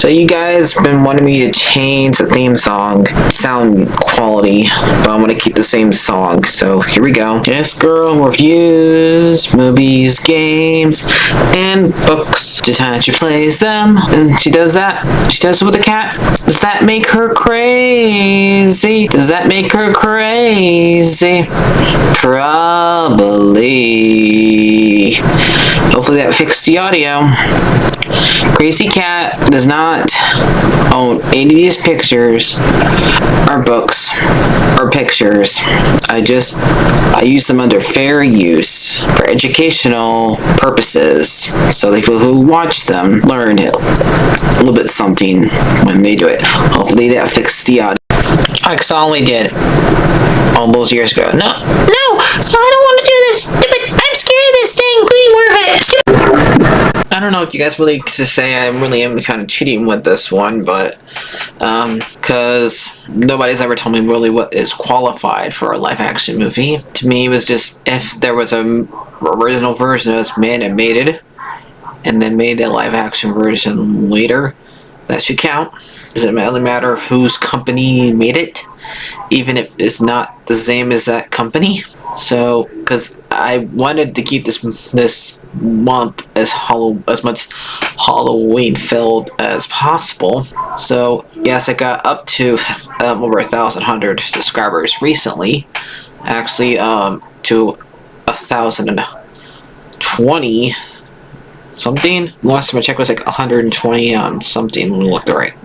So you guys been wanting me to change the theme song sound quality, but I'm gonna keep the same song. So here we go. This girl reviews movies, games, and books. Just how she plays them, and she does that. She does it with the cat. Does that make her crazy? Does that make her crazy? Probably. Hopefully that fixed the audio. Crazy Cat does not own any of these pictures or books or pictures. I use them under fair use for educational purposes, so the people who watch them learn a little bit something when they do it. Hopefully that fixed the audio. I only did all those years ago. No, I don't want to do this. I'm scared of this thing. Please move it. I don't know if you guys really to say I really am kind of cheating with this one, but because nobody's ever told me really what is qualified for a live action movie. To me, it was just if there was a original version that was animated and then made a live action version later, that should count. Does it really matter whose company made it, even if it's not the same as that company? So, because I wanted to keep this month as much Halloween filled as possible. So yes, I got up to over 1,100 subscribers recently. Actually, to 1,020 something. Last time I checked was like 120 something. Let me look the right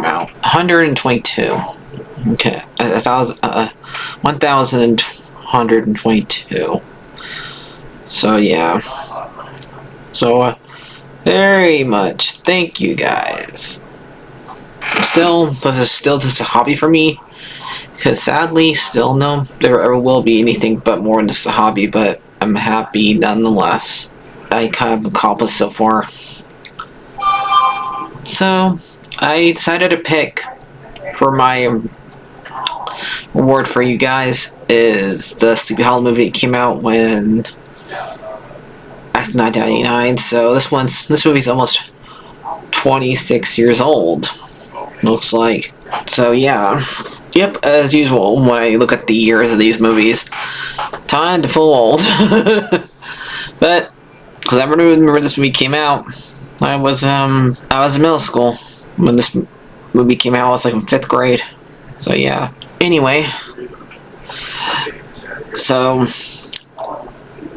now. 122. Okay, 1,122. So yeah. So very much thank you guys. Still, this is still just a hobby for me, because sadly, still no, there ever will be anything but more than just a hobby. But I'm happy nonetheless. I kind of accomplished so far. So I decided to pick for my reward for you guys is the Sleepy Hollow movie. It came out when after 1999. So this movie's almost 26 years old. Looks like. So yeah. Yep, as usual, when I look at the years of these movies, time to feel old. But because I remember this movie came out, I was in middle school when this movie came out. I was like in 5th grade. So yeah. Anyway, so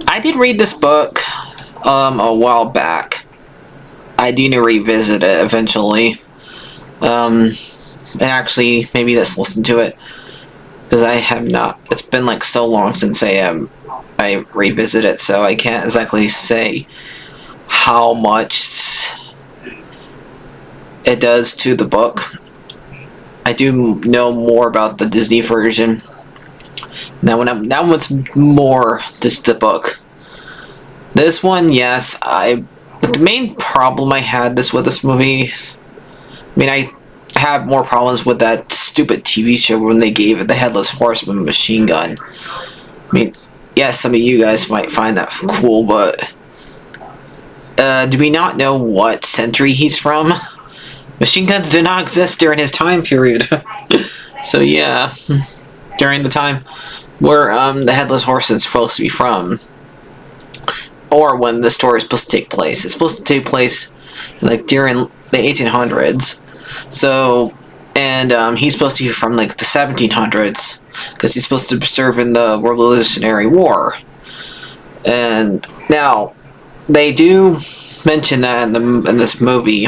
I did read this book a while back. I do need to revisit it eventually. And actually, maybe let's listen to it, because I have not. It's been like so long since I revisit it, so I can't exactly say how much it does to the book. I do know more about the Disney version. That one's more just the book. This one, yes, but the main problem I had with this movie, I have more problems with that stupid TV show when they gave it the Headless Horseman machine gun. Yes, some of you guys might find that cool, but do we not know what century he's from? Machine guns did not exist during his time period. So yeah, during the time where the Headless Horseman is supposed to be from, or when the story is supposed to take place. It's supposed to take place like during the 1800s. So, and he's supposed to be from like the 1700s, because he's supposed to serve in the Revolutionary War. And now they do mention that in this movie,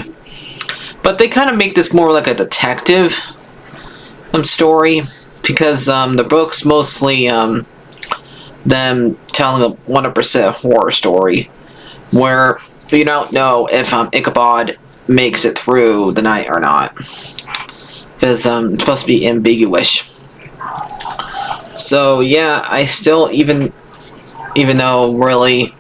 but they kind of make this more like a detective story, because the book's mostly them telling a 100% horror story, where you don't know if Ichabod makes it through the night or not, because it's supposed to be ambiguous. So yeah, I still even though really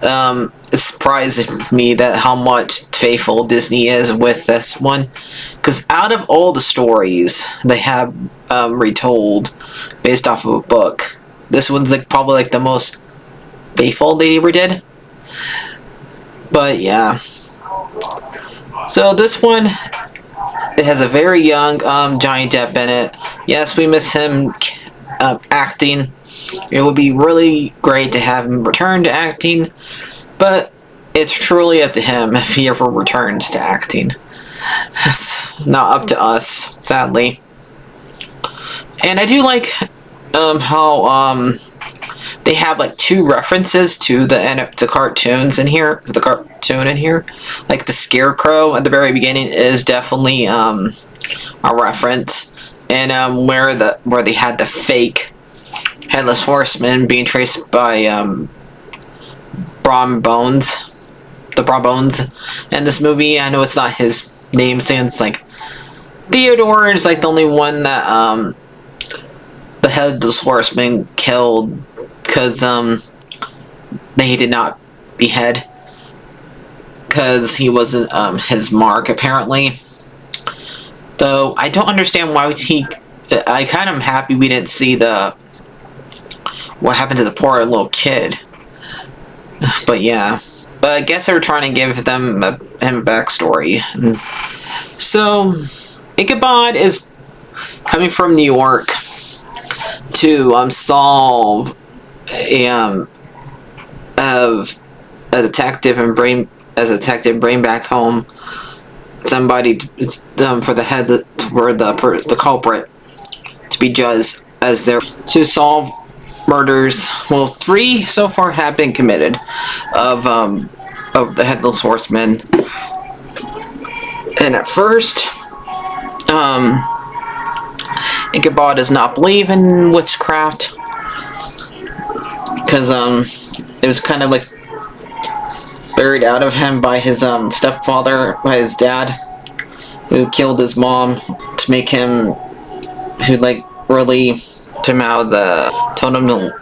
it surprises me that how much faithful Disney is with this one, because out of all the stories they have retold based off of a book, this one's like probably like the most faithful they ever did. But yeah, so this one It has a very young Johnny Depp in it. Yes, we miss him acting. It would be really great to have him return to acting, but it's truly up to him if he ever returns to acting. It's not up to us, sadly. And I do like how they have like two references to the cartoons in here. The cartoon in here, like the Scarecrow at the very beginning is definitely a reference, and where they had the fake Headless Horseman being traced by Brom Bones, the Brom Bones in this movie. I know it's not his name, since like Theodore is like the only one that the Headless Horseman killed, because they did not behead, because he wasn't his mark apparently. Though I don't understand why I kind of am happy we didn't see what happened to the poor little kid. But yeah, but I guess they were trying to give him a backstory. So Ichabod is coming from New York to solve of a detective and bring back home somebody for the culprit to be judged as their to solve murders. Well, 3 so far have been committed of the Headless Horseman, and at first Ichabod does not believe in witchcraft, because it was kind of like buried out of him by his stepfather, by his dad, who killed his mom to make him, who like really told him to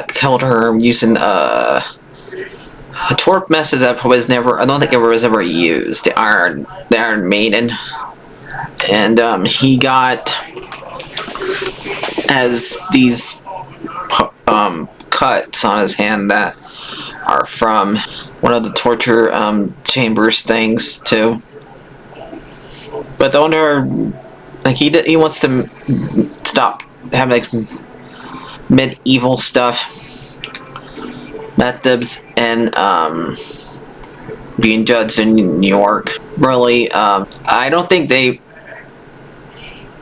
killed her using a twerp method that was never, I don't think it was ever used, the Iron Maiden. And he got as these cuts on his hand that are from one of the torture chambers things too. But the owner, like he wants to stop having like medieval methods and being judged in New York. Really, I don't think they,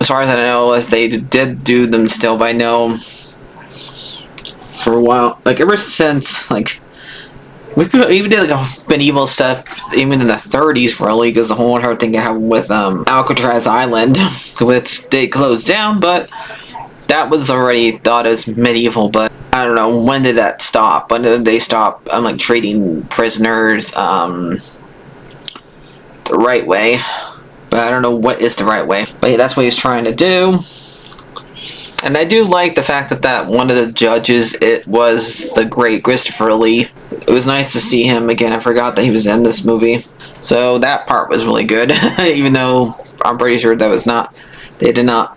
as far as I know, if they did do them still, but I know for a while, like ever since like we even did like medieval stuff even in the 30s, really, because the whole entire thing happened with Alcatraz Island, which they closed down, but that was already thought as medieval. But I don't know, when did that stop? When did they stop like treating prisoners the right way? But I don't know what is the right way. But yeah, that's what he's trying to do. And I do like the fact that one of the judges, it was the great Christopher Lee. It was nice to see him again. I forgot that he was in this movie. So that part was really good. Even though I'm pretty sure they did not.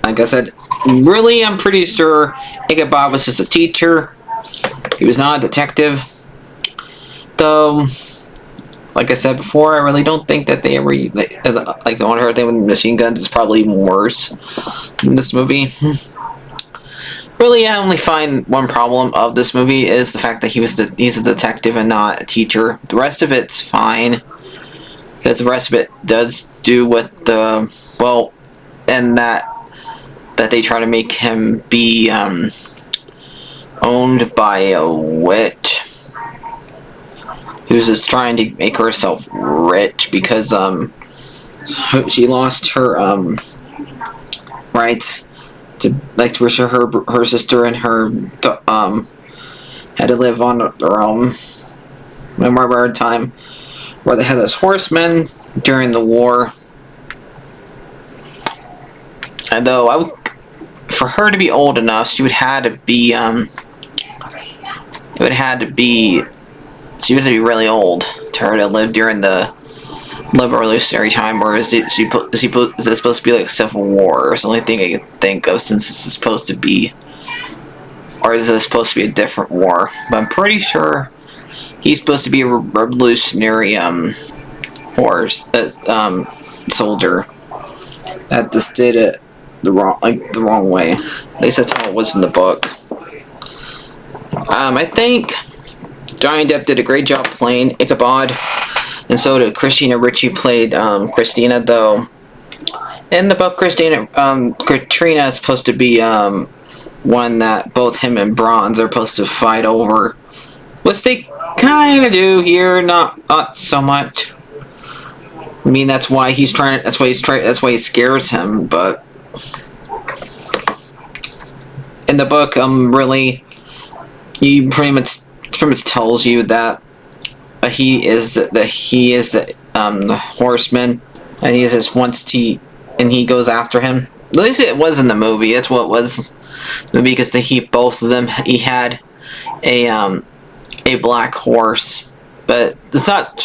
Like I said, really, I'm pretty sure Ichabod was just a teacher. He was not a detective. Though, like I said before, I really don't think that they ever, like the one thing with machine guns is probably even worse in this movie. Really, I only find one problem of this movie is the fact that he's a detective and not a teacher. The rest of it's fine, because the rest of it does do what and that they try to make him be owned by a witch who's just trying to make herself rich because she lost her rights to restore her sister and her had to live on their own. Remember a time where they had this horseman during the war, and though for her to be old enough, she would have to be really old to her to live during the revolutionary time, or is it supposed to be like Civil War? It's the only thing I can think of, since this is supposed to be, or is it supposed to be a different war? But I'm pretty sure he's supposed to be a revolutionary soldier that just did it the wrong way. At least that's how it was in the book. I think Johnny Depp did a great job playing Ichabod, and so did Christina Ricci played Christina, though. In the book, Katrina is supposed to be one that both him and Bronze are supposed to fight over, which they kind of do here, not so much. I mean, that's why he scares him, but in the book, really, he pretty much tells you that he is the horseman, and he just and he goes after him. At least it was in the movie. That's what it was. Because both of them, he had a black horse, but it's not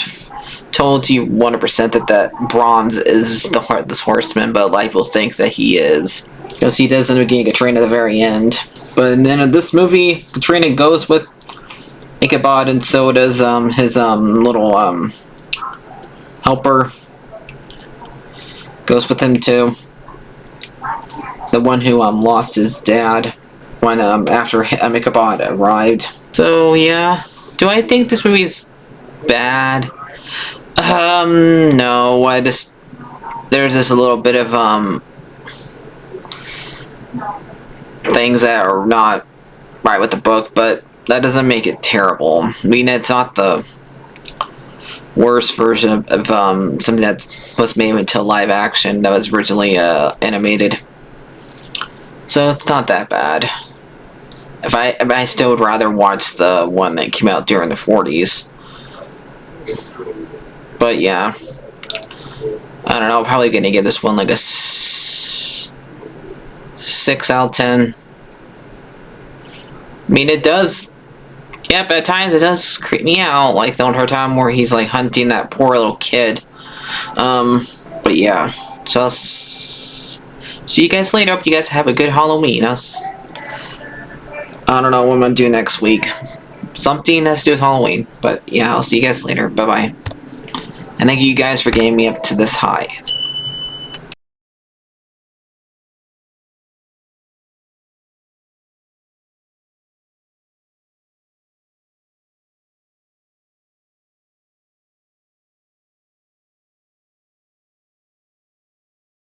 told you 100% that Bronze is this horseman, but a lot of people think that he is, because he does end up getting Katrina at the very end. But then in this movie, Katrina goes with Ichabod, and so does his little helper. Goes with him too. The one who lost his dad when after Ichabod arrived. So yeah, do I think this movie's bad? No. There's just a little bit of things that are not right with the book, but that doesn't make it terrible. I mean, it's not the worst version of something that was made into live action that was originally animated. So it's not that bad. If I still would rather watch the one that came out during the 40s. But yeah, I don't know. I'm probably gonna give this one like a 6 out of 10. I mean, it does. Yep, at times it does creep me out, like the entire time where he's like hunting that poor little kid. But yeah, so I'll see you guys later. Hope you guys have a good Halloween. I don't know what I'm gonna do next week. Something that's to do with Halloween. But yeah, I'll see you guys later. Bye bye. And thank you guys for getting me up to this high.